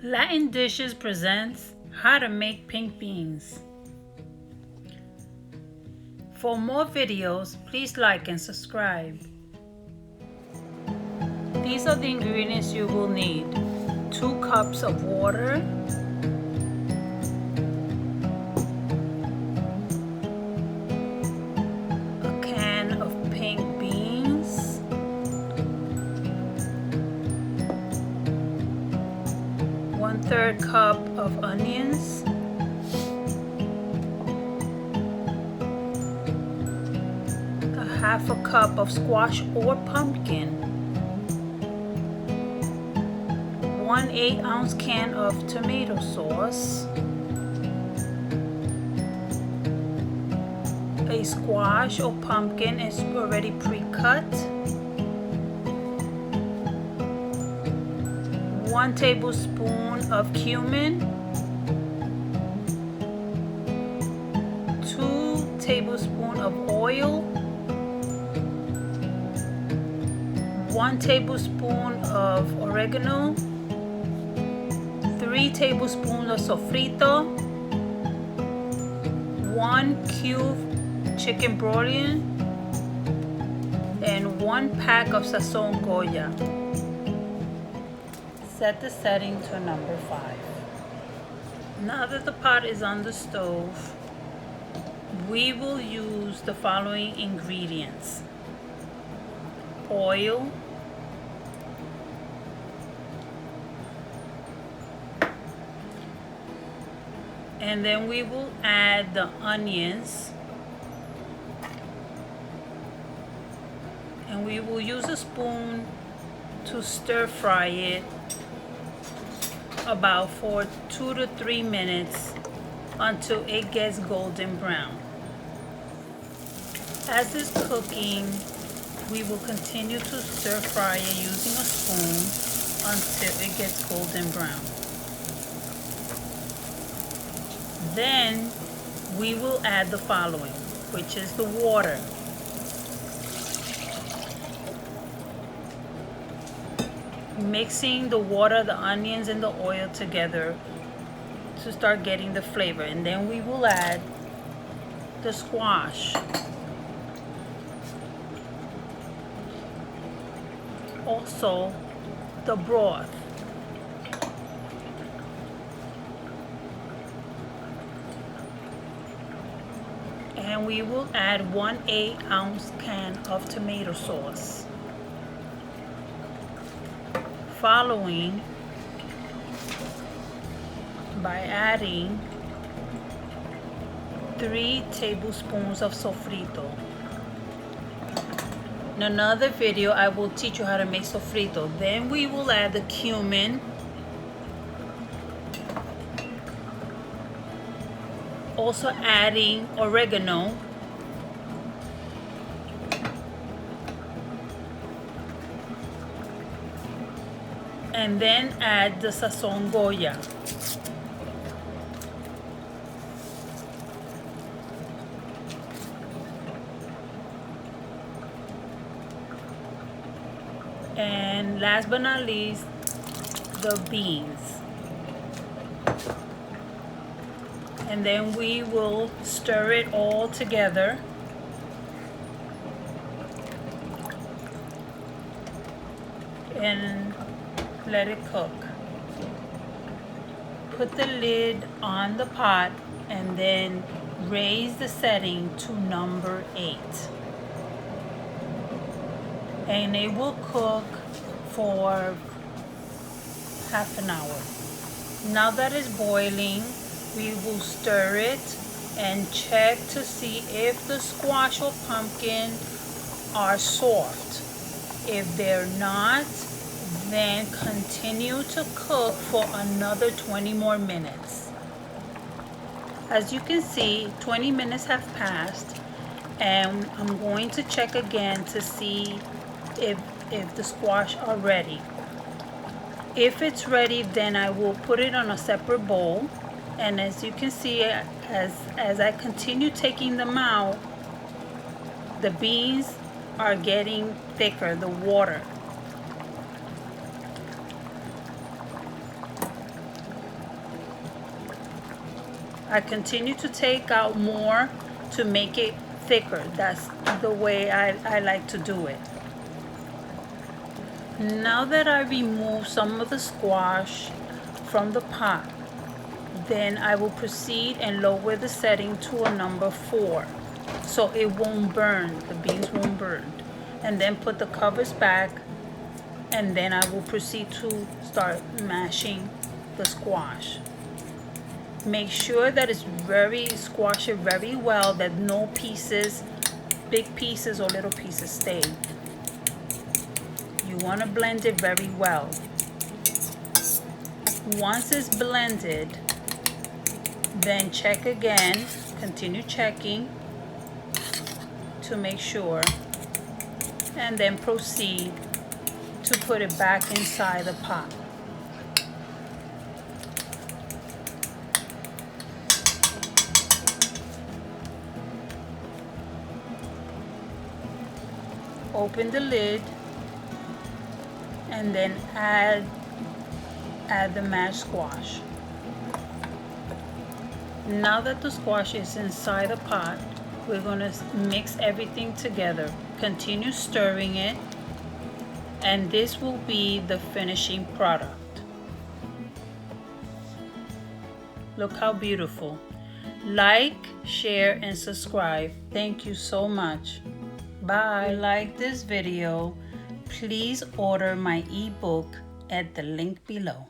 Latin Dishes presents how to make pink beans. For more videos, please like and subscribe. These are the ingredients you will need. 2 cups of water, a can of pink beans, one-third cup of onions, a half a cup of squash or pumpkin, 1 8-ounce can of tomato sauce, a squash or pumpkin is already pre-cut, 1 tablespoon of cumin, 2 tablespoons of oil, 1 tablespoon of oregano, 3 tablespoons of sofrito, 1 cube chicken bouillon, and 1 pack of sazon Goya. Set the setting to number 5. Now that the pot is on the stove, we will use the following ingredients: oil, and then we will add the onions, and we will use a spoon to stir fry it about for 2 to 3 minutes until it gets golden brown. As it's cooking, we will continue to stir fry it using a spoon until it gets golden brown. Then we will add the following, which is the water. Mixing the water, the onions, and the oil together to start getting the flavor. And then we will add the squash. Also, the broth. And we will add 1 8-ounce can of tomato sauce. Following by adding 3 tablespoons of sofrito. In another video, I will teach you how to make sofrito. Then we will add the cumin, also adding oregano, and then add the sazon Goya. And last but not least, the beans. And then we will stir it all together. And let it cook. Put the lid on the pot and then raise the setting to number 8. And it will cook for half an hour. Now that it's boiling, we will stir it and check to see if the squash or pumpkin are soft. If they're not, then continue to cook for another 20 more minutes. As you can see, 20 minutes have passed, and I'm going to check again to see if the squash are ready. If it's ready, then I will put it on a separate bowl, and as you can see, as I continue taking them out, the beans are getting thicker, the water. I continue to take out more to make it thicker. That's the way I like to do it. Now that I remove some of the squash from the pot, then I will proceed and lower the setting to a number 4 so it won't burn, the beans won't burn. And then put the covers back, and then I will proceed to start mashing the squash. Make sure that squash it very well, that no pieces, big pieces or little pieces stay. You want to blend it very well. Once it's blended, then check again, continue checking to make sure, and then proceed to put it back inside the pot. Open the lid and then add the mashed squash. Now that the squash is inside the pot, we're going to mix everything together. Continue stirring it, and this will be the finishing product. Look how beautiful. Like, share, and subscribe. Thank you so much. Bye. If you like this video, please order my ebook at the link below.